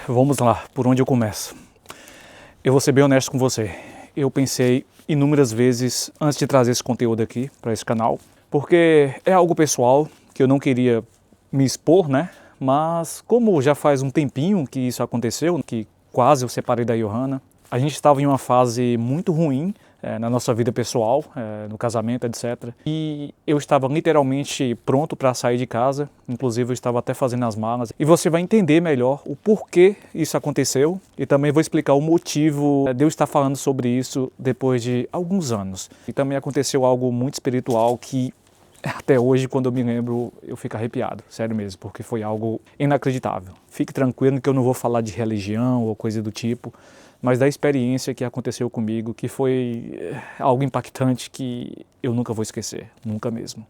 Vamos lá, por onde eu começo? Eu vou ser bem honesto com você. Eu pensei inúmeras vezes antes de trazer esse conteúdo aqui para esse canal, porque é algo pessoal que eu não queria me expor, né? Mas como já faz um tempinho que isso aconteceu, que quase eu separei da Johanna, a gente estava em uma fase muito ruim na nossa vida pessoal, no casamento, etc. E eu estava literalmente pronto para sair de casa, inclusive eu estava até fazendo as malas. E você vai entender melhor o porquê isso aconteceu e também vou explicar o motivo de eu estar falando sobre isso depois de alguns anos. E também aconteceu algo muito espiritual que até hoje, quando eu me lembro, eu fico arrepiado, sério mesmo, porque foi algo inacreditável. Fique tranquilo que eu não vou falar de religião ou coisa do tipo, mas da experiência que aconteceu comigo, que foi algo impactante que eu nunca vou esquecer, nunca mesmo.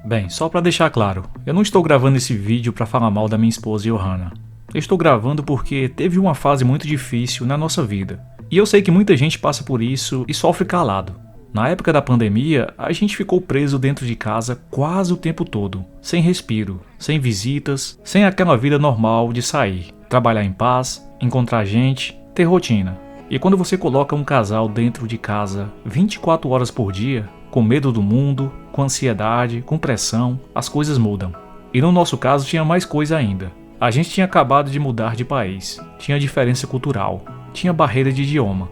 Bem, só para deixar claro, eu não estou gravando esse vídeo para falar mal da minha esposa Johanna. Eu estou gravando porque teve uma fase muito difícil na nossa vida. E eu sei que muita gente passa por isso e sofre calado. Na época da pandemia, a gente ficou preso dentro de casa quase o tempo todo, sem respiro, sem visitas, sem aquela vida normal de sair, trabalhar em paz, encontrar gente, ter rotina. E quando você coloca um casal dentro de casa 24 horas por dia, com medo do mundo, com ansiedade, com pressão, as coisas mudam. E no nosso caso tinha mais coisa ainda. A gente tinha acabado de mudar de país, tinha diferença cultural, tinha barreira de idioma.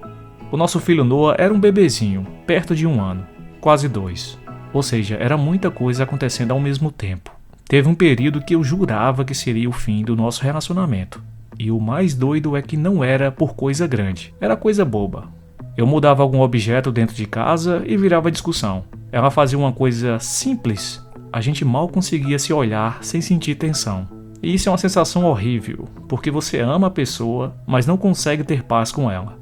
O nosso filho Noah era um bebezinho, perto de 1 ano, quase 2. Ou seja, era muita coisa acontecendo ao mesmo tempo. Teve um período que eu jurava que seria o fim do nosso relacionamento. E o mais doido é que não era por coisa grande, era coisa boba. Eu mudava algum objeto dentro de casa e virava discussão. Ela fazia uma coisa simples, a gente mal conseguia se olhar sem sentir tensão. E isso é uma sensação horrível, porque você ama a pessoa, mas não consegue ter paz com ela.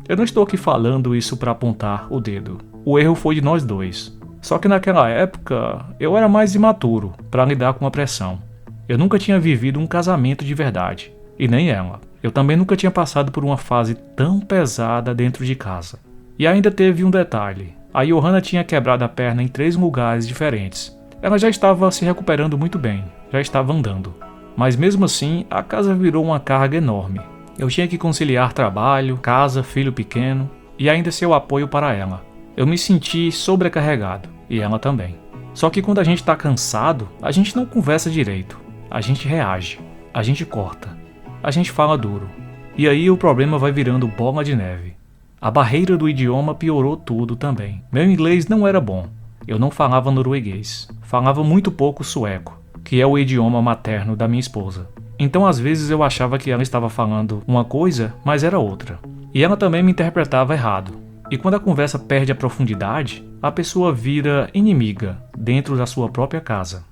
Eu não estou aqui falando isso para apontar o dedo. O erro foi de nós dois. Só que naquela época, eu era mais imaturo para lidar com a pressão. Eu nunca tinha vivido um casamento de verdade. E nem ela. Eu também nunca tinha passado por uma fase tão pesada dentro de casa. E ainda teve um detalhe. A Johanna tinha quebrado a perna em 3 lugares diferentes. Ela já estava se recuperando muito bem. Já estava andando. Mas mesmo assim, a casa virou uma carga enorme. Eu tinha que conciliar trabalho, casa, filho pequeno e ainda ser o apoio para ela. Eu me senti sobrecarregado, e ela também. Só que quando a gente está cansado, a gente não conversa direito. A gente reage, a gente corta, a gente fala duro. E aí o problema vai virando bola de neve. A barreira do idioma piorou tudo também. Meu inglês não era bom. Eu não falava norueguês. Falava muito pouco sueco, que é o idioma materno da minha esposa. Então às vezes eu achava que ela estava falando uma coisa, mas era outra. E ela também me interpretava errado. E quando a conversa perde a profundidade, a pessoa vira inimiga dentro da sua própria casa.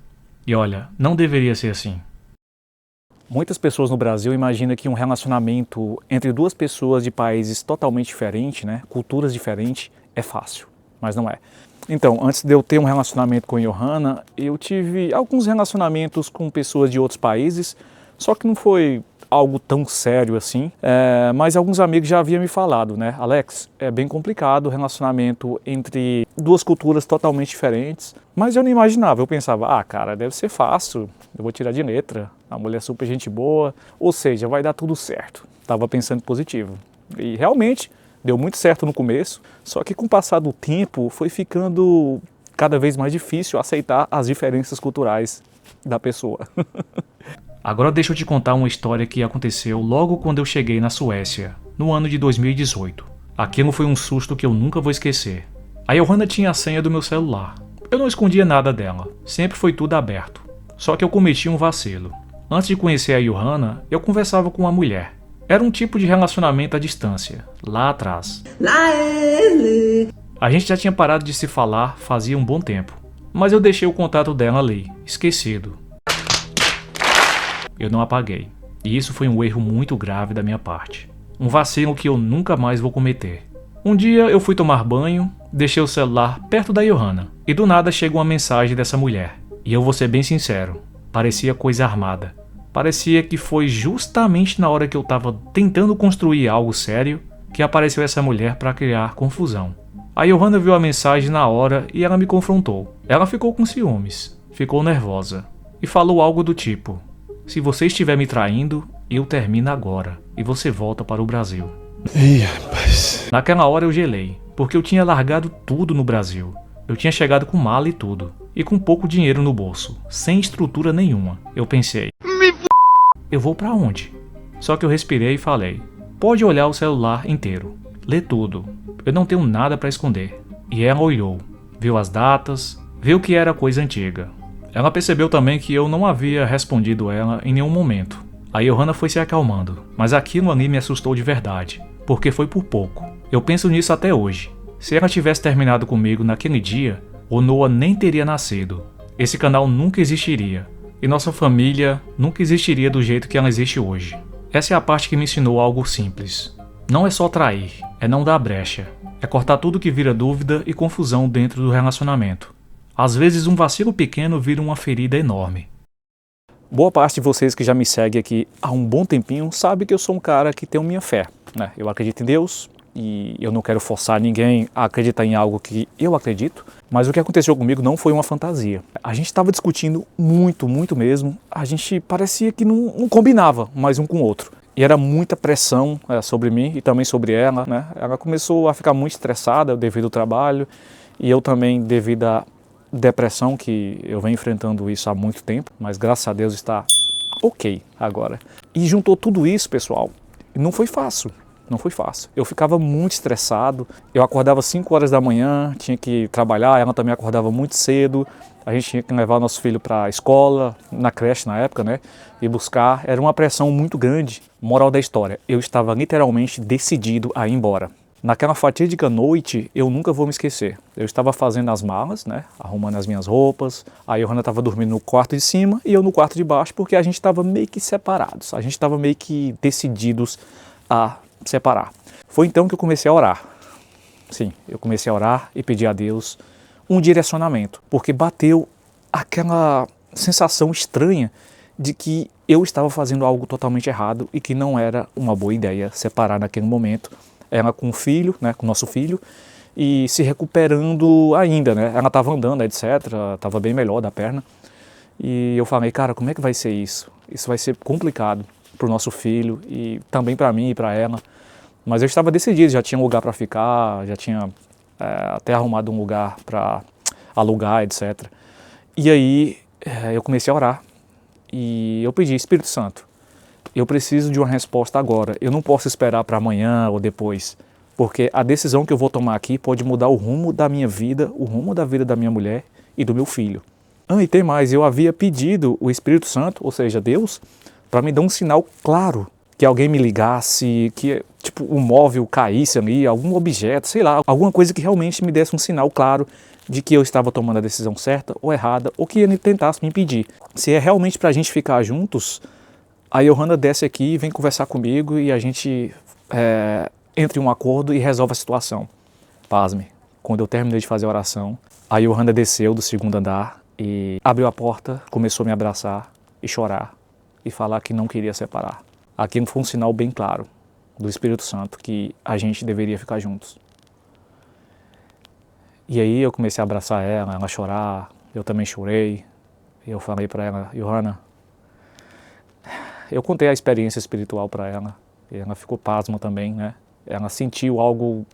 E olha, não deveria ser assim. Muitas pessoas no Brasil imaginam que um relacionamento entre duas pessoas de países totalmente diferentes, né, culturas diferentes, é fácil, mas não é. Então, antes de eu ter um relacionamento com a Johanna, eu tive alguns relacionamentos com pessoas de outros países, só que não foi algo tão sério assim, mas alguns amigos já haviam me falado, né? Alex, é bem complicado o relacionamento entre duas culturas totalmente diferentes, mas eu não imaginava, eu pensava, cara, deve ser fácil, eu vou tirar de letra, a mulher é super gente boa, ou seja, vai dar tudo certo. Tava pensando positivo. E realmente deu muito certo no começo, só que com o passar do tempo foi ficando cada vez mais difícil aceitar as diferenças culturais da pessoa. Agora deixa eu te contar uma história que aconteceu logo quando eu cheguei na Suécia, no ano de 2018. Aquilo foi um susto que eu nunca vou esquecer. A Johanna tinha a senha do meu celular. Eu não escondia nada dela, sempre foi tudo aberto. Só que eu cometi um vacilo. Antes de conhecer a Johanna, eu conversava com uma mulher. Era um tipo de relacionamento à distância, lá atrás. A gente já tinha parado de se falar fazia um bom tempo, mas eu deixei o contato dela ali, esquecido. Eu não apaguei, e isso foi um erro muito grave da minha parte. Um vacilo que eu nunca mais vou cometer. Um dia eu fui tomar banho, deixei o celular perto da Johanna, e do nada chega uma mensagem dessa mulher. E eu vou ser bem sincero, parecia coisa armada. Parecia que foi justamente na hora que eu estava tentando construir algo sério que apareceu essa mulher para criar confusão. A Johanna viu a mensagem na hora e ela me confrontou. Ela ficou com ciúmes, ficou nervosa e falou algo do tipo: Se você estiver me traindo, eu termino agora e você volta para o Brasil. Ih, rapaz. Naquela hora eu gelei, porque eu tinha largado tudo no Brasil. Eu tinha chegado com mala e tudo, e com pouco dinheiro no bolso, sem estrutura nenhuma. Eu pensei, eu vou pra onde? Só que eu respirei e falei, pode olhar o celular inteiro, lê tudo, eu não tenho nada pra esconder. E ela olhou, viu as datas, viu que era coisa antiga. Ela percebeu também que eu não havia respondido ela em nenhum momento. A Johanna foi se acalmando, mas aquilo ali me assustou de verdade, porque foi por pouco. Eu penso nisso até hoje. Se ela tivesse terminado comigo naquele dia, o Noah nem teria nascido. Esse canal nunca existiria. E nossa família nunca existiria do jeito que ela existe hoje. Essa é a parte que me ensinou algo simples. Não é só trair, é não dar brecha. É cortar tudo que vira dúvida e confusão dentro do relacionamento. Às vezes um vacilo pequeno vira uma ferida enorme. Boa parte de vocês que já me seguem aqui há um bom tempinho sabe que eu sou um cara que tem minha fé, né? Eu acredito em Deus e eu não quero forçar ninguém a acreditar em algo que eu acredito, mas o que aconteceu comigo não foi uma fantasia. A gente estava discutindo muito mesmo, a gente parecia que não combinava mais um com o outro. E era muita pressão sobre mim e também sobre ela, né? Ela começou a ficar muito estressada devido ao trabalho e eu também devido à depressão, que eu venho enfrentando isso há muito tempo, mas graças a Deus está ok agora. E juntou tudo isso, pessoal, e não foi fácil. Não foi fácil. Eu ficava muito estressado, eu acordava 5 horas da manhã, tinha que trabalhar, ela também acordava muito cedo, a gente tinha que levar nosso filho para a escola, na creche na época, né, e buscar. Era uma pressão muito grande. Moral da história, eu estava literalmente decidido a ir embora. Naquela fatídica noite, eu nunca vou me esquecer. Eu estava fazendo as malas, né, arrumando as minhas roupas, a Johanna estava dormindo no quarto de cima e eu no quarto de baixo, porque a gente estava meio que separados, a gente estava meio que decididos a separar. Foi então que eu comecei a orar. Sim, eu comecei a orar e pedir a Deus um direcionamento, porque bateu aquela sensação estranha de que eu estava fazendo algo totalmente errado e que não era uma boa ideia separar naquele momento. Ela com o filho, né, com o nosso filho, e se recuperando ainda, né? Ela estava andando, etc, estava bem melhor da perna. E eu falei, cara, como é que vai ser isso? Isso vai ser complicado para o nosso filho e também para mim e para ela. Mas eu estava decidido, já tinha um lugar para ficar, já tinha até arrumado um lugar para alugar, etc. E aí eu comecei a orar e eu pedi, Espírito Santo, eu preciso de uma resposta agora, eu não posso esperar para amanhã ou depois, porque a decisão que eu vou tomar aqui pode mudar o rumo da minha vida, o rumo da vida da minha mulher e do meu filho. E tem mais, eu havia pedido o Espírito Santo, ou seja, Deus, para me dar um sinal claro, que alguém me ligasse, que tipo um móvel caísse ali, algum objeto, sei lá, alguma coisa que realmente me desse um sinal claro de que eu estava tomando a decisão certa ou errada, ou que ele tentasse me impedir. Se é realmente para a gente ficar juntos, a Johanna desce aqui e vem conversar comigo e a gente entra em um acordo e resolve a situação. Pasme, quando eu terminei de fazer a oração, a Johanna desceu do segundo andar e abriu a porta, começou a me abraçar e chorar e falar que não queria separar. Aquilo foi um sinal bem claro do Espírito Santo que a gente deveria ficar juntos. E aí eu comecei a abraçar ela, ela chorar, eu também chorei. Eu falei para ela, Johanna, eu contei a experiência espiritual para ela, e ela ficou pasma também, né? Ela sentiu algo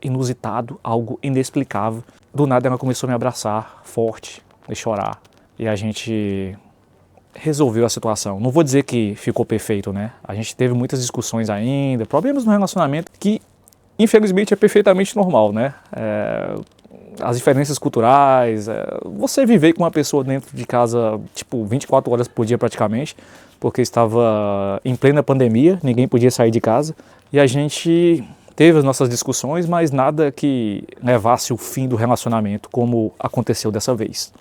inusitado, algo inexplicável. Do nada ela começou a me abraçar forte e chorar. E a gente resolveu a situação. Não vou dizer que ficou perfeito, né? A gente teve muitas discussões ainda, problemas no relacionamento que, infelizmente, é perfeitamente normal, né? As diferenças culturais, você viver com uma pessoa dentro de casa, tipo, 24 horas por dia praticamente, porque estava em plena pandemia, ninguém podia sair de casa, e a gente teve as nossas discussões, mas nada que levasse o fim do relacionamento, como aconteceu dessa vez.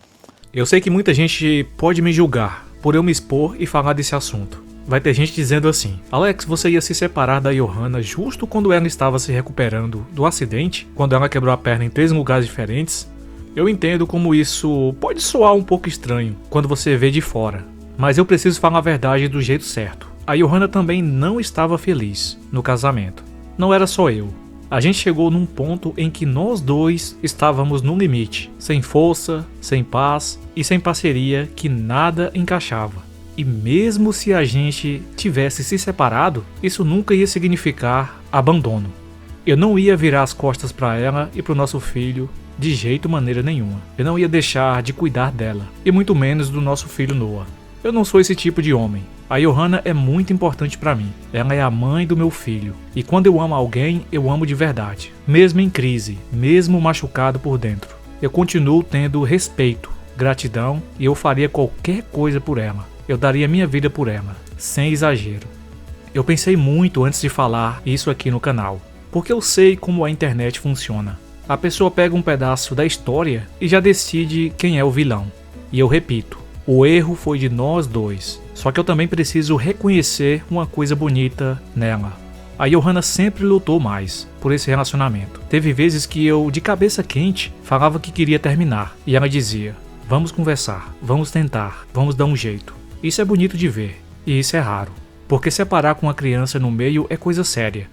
Eu sei que muita gente pode me julgar por eu me expor e falar desse assunto. Vai ter gente dizendo assim, Alex, você ia se separar da Johanna justo quando ela estava se recuperando do acidente, quando ela quebrou a perna em 3 lugares diferentes? Eu entendo como isso pode soar um pouco estranho quando você vê de fora, mas eu preciso falar a verdade do jeito certo. A Johanna também não estava feliz no casamento. Não era só eu. A gente chegou num ponto em que nós dois estávamos no limite, sem força, sem paz e sem parceria, que nada encaixava. E mesmo se a gente tivesse se separado, isso nunca ia significar abandono. Eu não ia virar as costas para ela e para o nosso filho de jeito maneira nenhuma. Eu não ia deixar de cuidar dela, e muito menos do nosso filho Noah. Eu não sou esse tipo de homem. A Johanna é muito importante para mim. Ela é a mãe do meu filho. E quando eu amo alguém, eu amo de verdade. Mesmo em crise, mesmo machucado por dentro. Eu continuo tendo respeito, gratidão e eu faria qualquer coisa por ela. Eu daria minha vida por ela, sem exagero. Eu pensei muito antes de falar isso aqui no canal, porque eu sei como a internet funciona. A pessoa pega um pedaço da história e já decide quem é o vilão. E eu repito, o erro foi de nós dois. Só que eu também preciso reconhecer uma coisa bonita nela. A Johanna sempre lutou mais por esse relacionamento. Teve vezes que eu, de cabeça quente, falava que queria terminar. E ela dizia, vamos conversar, vamos tentar, vamos dar um jeito. Isso é bonito de ver, e isso é raro. Porque separar com uma criança no meio é coisa séria.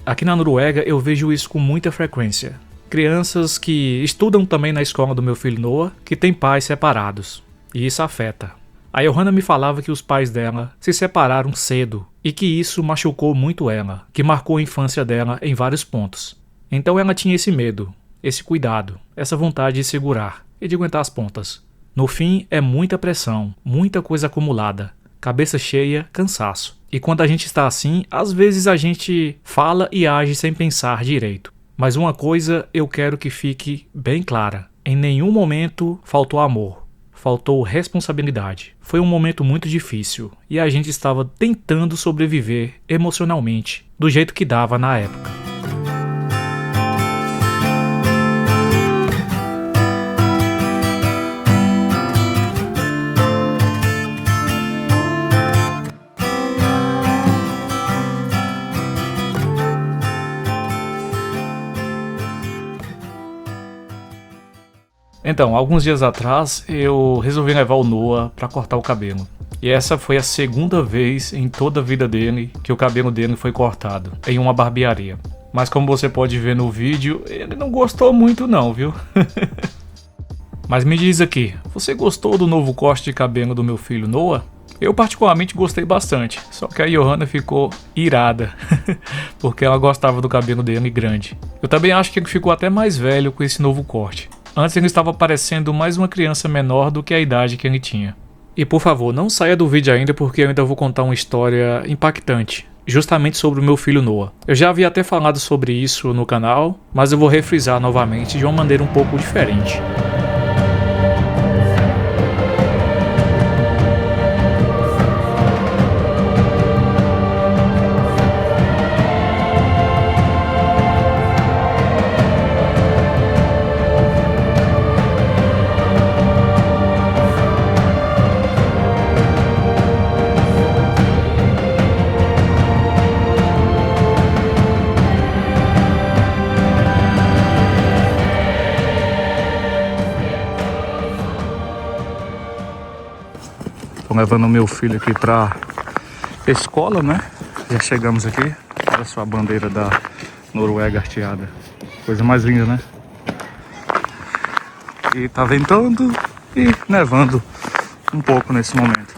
Aqui na Noruega eu vejo isso com muita frequência. Crianças que estudam também na escola do meu filho Noah, que têm pais separados. E isso afeta. A Johanna me falava que os pais dela se separaram cedo e que isso machucou muito ela, que marcou a infância dela em vários pontos. Então ela tinha esse medo, esse cuidado, essa vontade de segurar e de aguentar as pontas. No fim, é muita pressão, muita coisa acumulada, cabeça cheia, cansaço. E quando a gente está assim, às vezes a gente fala e age sem pensar direito. Mas uma coisa eu quero que fique bem clara: em nenhum momento faltou amor. Faltou responsabilidade. Foi um momento muito difícil e a gente estava tentando sobreviver emocionalmente, do jeito que dava na época. Então, alguns dias atrás, eu resolvi levar o Noah para cortar o cabelo. E essa foi a segunda vez em toda a vida dele que o cabelo dele foi cortado, em uma barbearia. Mas como você pode ver no vídeo, ele não gostou muito não, viu? Mas me diz aqui, você gostou do novo corte de cabelo do meu filho Noah? Eu particularmente gostei bastante, só que a Johanna ficou irada, porque ela gostava do cabelo dele grande. Eu também acho que ele ficou até mais velho com esse novo corte. Antes ele estava parecendo mais uma criança menor do que a idade que ele tinha. E por favor, não saia do vídeo ainda porque eu ainda vou contar uma história impactante, justamente sobre o meu filho Noah. Eu já havia até falado sobre isso no canal, mas eu vou refrisar novamente de uma maneira um pouco diferente. Tô levando meu filho aqui pra escola, né? Já chegamos aqui. Olha só a bandeira da Noruega hasteada. Coisa mais linda, né? E tá ventando e nevando um pouco nesse momento.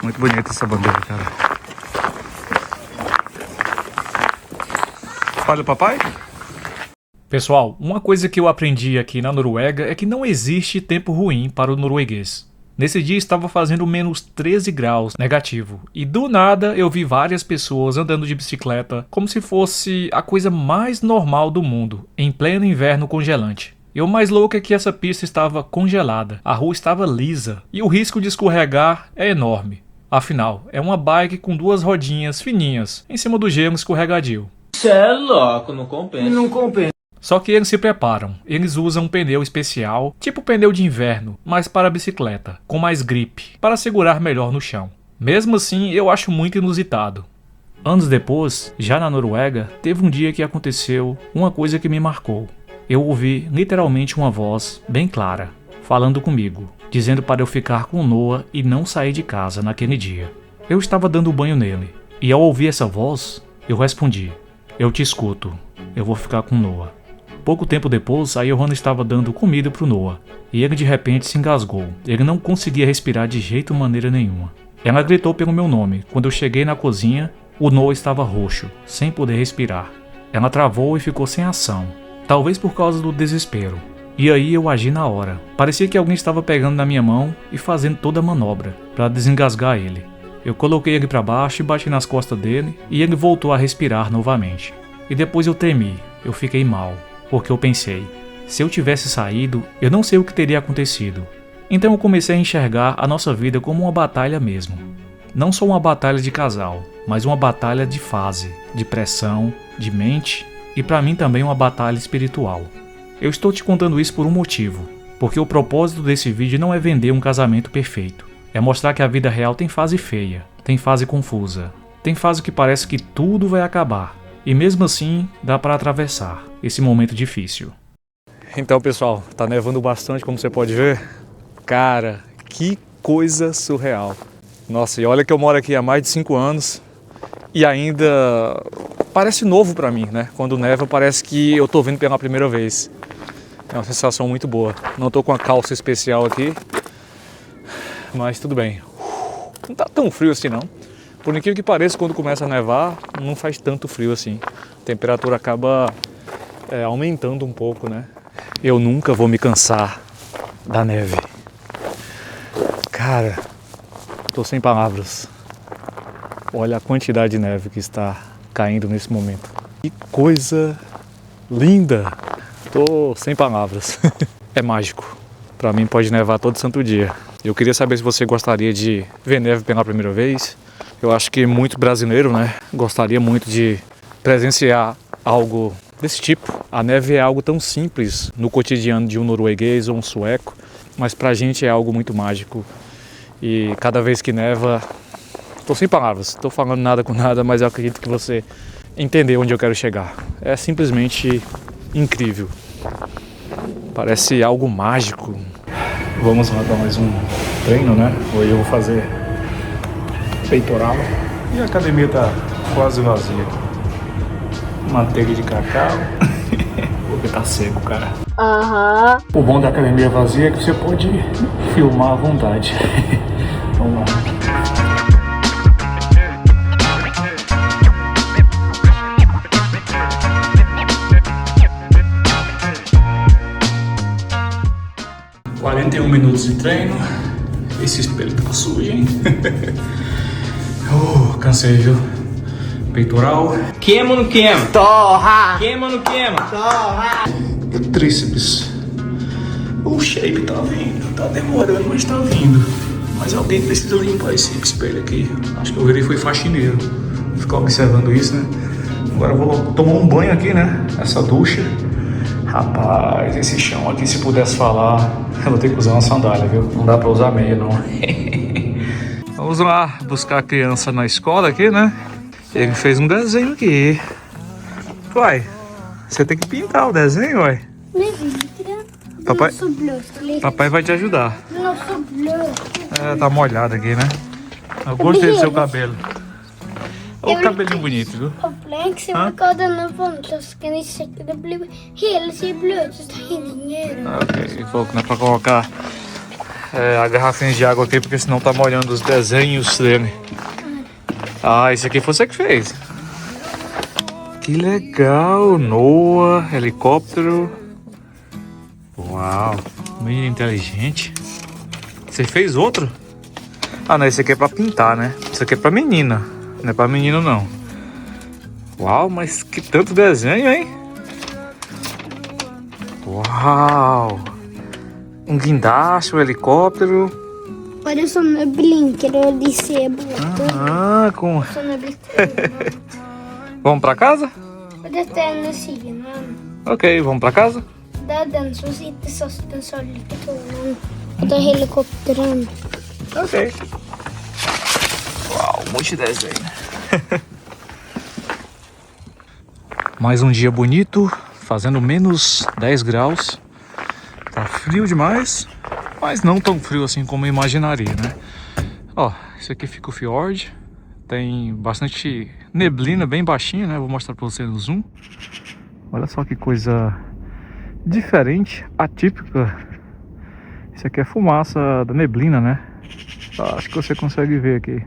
Muito bonita essa bandeira, cara. Olha o papai. Pessoal, uma coisa que eu aprendi aqui na Noruega é que não existe tempo ruim para o norueguês. Nesse dia estava fazendo menos 13 graus negativo e do nada eu vi várias pessoas andando de bicicleta como se fosse a coisa mais normal do mundo, em pleno inverno congelante. E o mais louco é que essa pista estava congelada, a rua estava lisa e o risco de escorregar é enorme. Afinal, é uma bike com duas rodinhas fininhas em cima do gelo escorregadio. Cê é louco, não compensa. Não compensa. Só que eles se preparam, eles usam um pneu especial, tipo pneu de inverno, mas para bicicleta, com mais gripe, para segurar melhor no chão. Mesmo assim, eu acho muito inusitado. Anos depois, já na Noruega, teve um dia que aconteceu uma coisa que me marcou. Eu ouvi literalmente uma voz bem clara, falando comigo, dizendo para eu ficar com Noah e não sair de casa naquele dia. Eu estava dando banho nele, e ao ouvir essa voz, eu respondi, eu te escuto, eu vou ficar com Noah. Pouco tempo depois, a Johanna estava dando comida pro Noah, e ele de repente se engasgou. Ele não conseguia respirar de jeito maneira nenhuma. Ela gritou pelo meu nome. Quando eu cheguei na cozinha, o Noah estava roxo, sem poder respirar. Ela travou e ficou sem ação, talvez por causa do desespero. E aí eu agi na hora. Parecia que alguém estava pegando na minha mão e fazendo toda a manobra para desengasgar ele. Eu coloquei ele para baixo e bati nas costas dele e ele voltou a respirar novamente. E depois eu tremi, eu fiquei mal, porque eu pensei, se eu tivesse saído, eu não sei o que teria acontecido. Então eu comecei a enxergar a nossa vida como uma batalha mesmo. Não só uma batalha de casal, mas uma batalha de fase, de pressão, de mente e para mim também uma batalha espiritual. Eu estou te contando isso por um motivo, porque o propósito desse vídeo não é vender um casamento perfeito. É mostrar que a vida real tem fase feia, tem fase confusa, tem fase que parece que tudo vai acabar. E mesmo assim, dá para atravessar esse momento difícil. Então, pessoal, tá nevando bastante, como você pode ver. Cara, que coisa surreal. Nossa, e olha que eu moro aqui há mais de 5 anos e ainda parece novo para mim, né? Quando neva parece que eu tô vendo pela primeira vez. É uma sensação muito boa. Não tô com a calça especial aqui, mas tudo bem. Não tá tão frio assim não. Por incrível que pareça, quando começa a nevar, não faz tanto frio assim. A temperatura acaba aumentando um pouco, né? Eu nunca vou me cansar da neve. Cara, tô sem palavras. Olha a quantidade de neve que está caindo nesse momento. Que coisa linda! Tô sem palavras. É mágico. Pra mim pode nevar todo santo dia. Eu queria saber se você gostaria de ver neve pela primeira vez. Eu acho que muito brasileiro, né, gostaria muito de presenciar algo desse tipo. A neve é algo tão simples no cotidiano de um norueguês ou um sueco, mas pra gente é algo muito mágico. E cada vez que neva, tô sem palavras, tô falando nada com nada, mas eu acredito que você entendeu onde eu quero chegar. É simplesmente incrível. Parece algo mágico. Vamos lá dar mais um treino, né? Hoje eu vou fazer peitoral e a academia tá quase vazia. Manteiga de cacau. Porque tá seco, cara. O bom da academia vazia é que você pode filmar à vontade. Vamos lá. Minutos de treino. Esse espelho tá sujo, hein? Cansei, viu? Peitoral. Queima ou não queima? Torra! Queima ou não queima? Torra! E o tríceps. O shape tá vindo. Tá demorando, mas tá vindo. Mas alguém precisa limpar esse espelho aqui. Acho que eu virei foi faxineiro. Vou ficar observando isso, né? Agora eu vou tomar um banho aqui, né? Essa ducha. Rapaz, esse chão aqui, se pudesse falar, eu vou ter que usar uma sandália, viu? Não dá pra usar meia, não. Vamos lá buscar a criança na escola aqui, né? Ele fez um desenho aqui. Uai, você tem que pintar o desenho, uai. Papai vai te ajudar. É, tá molhado aqui, né? Eu gostei do seu cabelo. Olha o cabelinho bonito, viu? Ok, pouco, né? Pra colocar a garrafinha de água aqui, porque senão tá molhando os desenhos dele. Ah, esse aqui foi você que fez. Que legal, Noah, helicóptero. Uau, menino inteligente. Você fez outro? Ah, não, esse aqui é pra pintar, né? Esse aqui é pra menina. Não é pra menino, não. Uau, mas que tanto desenho, hein? Uau! Um guindaste, um helicóptero. Olha só no blinker de sebo. Ah, com... Vamos pra casa? Detta är en sida. Ok, vamos pra casa? Det är den som sitter så den så lite tonen. Och det är helikoptern. Ok. Uau, muito desenho. Mais um dia bonito, fazendo menos 10 graus. Tá frio demais, mas não tão frio assim como eu imaginaria, né? Ó, esse aqui fica o fiord. Tem bastante neblina, bem baixinha, né? Vou mostrar pra você no zoom. Olha só que coisa diferente, atípica. Isso aqui é fumaça da neblina, né? Acho que você consegue ver aqui.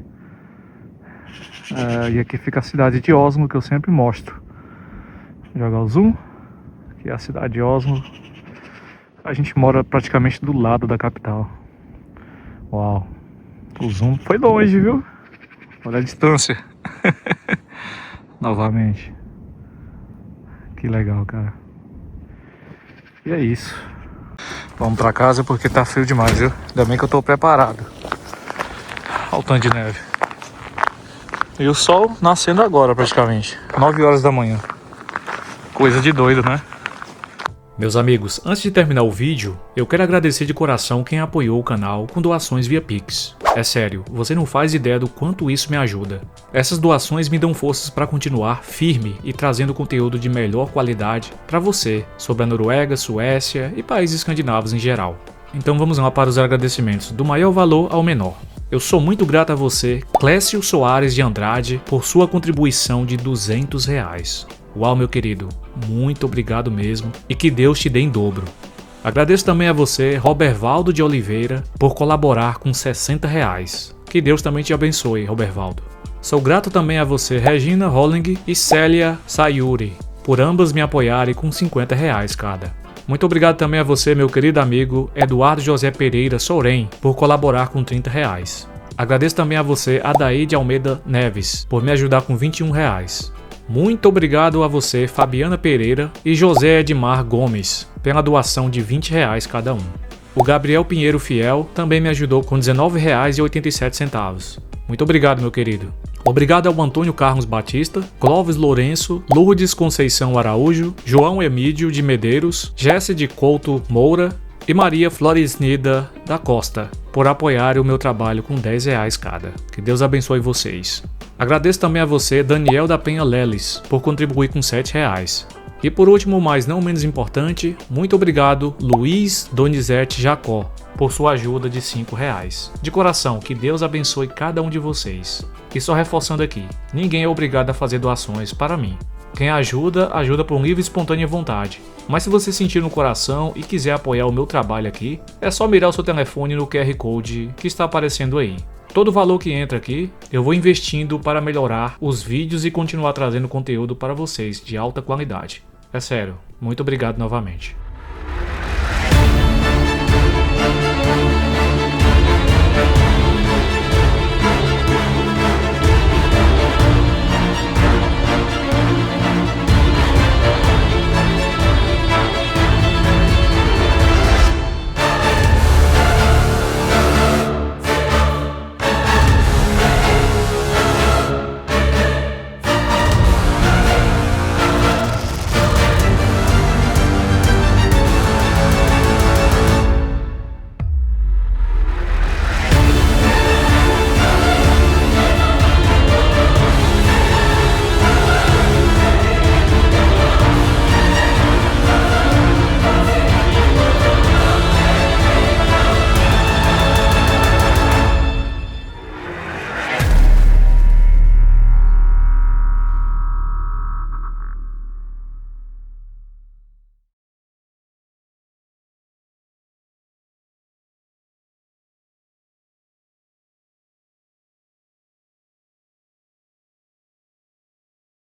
E aqui fica a cidade de Osmo, que eu sempre mostro. Vou jogar o zoom. Aqui é a cidade de Osmo. A gente mora praticamente do lado da capital. Uau. O zoom foi longe, viu? Olha a distância. Novamente. Que legal, cara. E é isso. Vamos pra casa porque tá frio demais, viu? Ainda bem que eu tô preparado. Olha o tanto de neve. E o sol nascendo agora praticamente. 9 horas da manhã. Coisa de doido, né? Meus amigos, antes de terminar o vídeo, eu quero agradecer de coração quem apoiou o canal com doações via Pix. É sério, você não faz ideia do quanto isso me ajuda. Essas doações me dão forças para continuar firme e trazendo conteúdo de melhor qualidade para você sobre a Noruega, Suécia e países escandinavos em geral. Então vamos lá para os agradecimentos, do maior valor ao menor. Eu sou muito grato a você, Clécio Soares de Andrade, por sua contribuição de R$200. Uau, meu querido, muito obrigado mesmo e que Deus te dê em dobro. Agradeço também a você, Robervaldo de Oliveira, por colaborar com R$60. Que Deus também te abençoe, Robervaldo. Sou grato também a você, Regina Holling e Célia Sayuri, por ambas me apoiarem com R$50 cada. Muito obrigado também a você, meu querido amigo Eduardo José Pereira Soren, por colaborar com R$30. Agradeço também a você, Adaide Almeida Neves, por me ajudar com R$21. Muito obrigado a você, Fabiana Pereira e José Edmar Gomes, pela doação de R$20 cada um. O Gabriel Pinheiro Fiel também me ajudou com R$19,87. Muito obrigado, meu querido. Obrigado ao Antônio Carlos Batista, Clóvis Lourenço, Lourdes Conceição Araújo, João Emídio de Medeiros, Jesse de Couto Moura e Maria Floresnida da Costa, por apoiarem o meu trabalho com R$10 cada. Que Deus abençoe vocês. Agradeço também a você, Daniel da Penha Leles, por contribuir com R$7. E por último, mas não menos importante, muito obrigado, Luiz Donizete Jacó, por sua ajuda de R$5. De coração, que Deus abençoe cada um de vocês. E só reforçando aqui, ninguém é obrigado a fazer doações para mim. Quem ajuda, ajuda por livre e espontânea vontade. Mas se você sentir no coração e quiser apoiar o meu trabalho aqui, é só mirar o seu telefone no QR Code que está aparecendo aí. Todo o valor que entra aqui, eu vou investindo para melhorar os vídeos e continuar trazendo conteúdo para vocês de alta qualidade. É sério, muito obrigado novamente.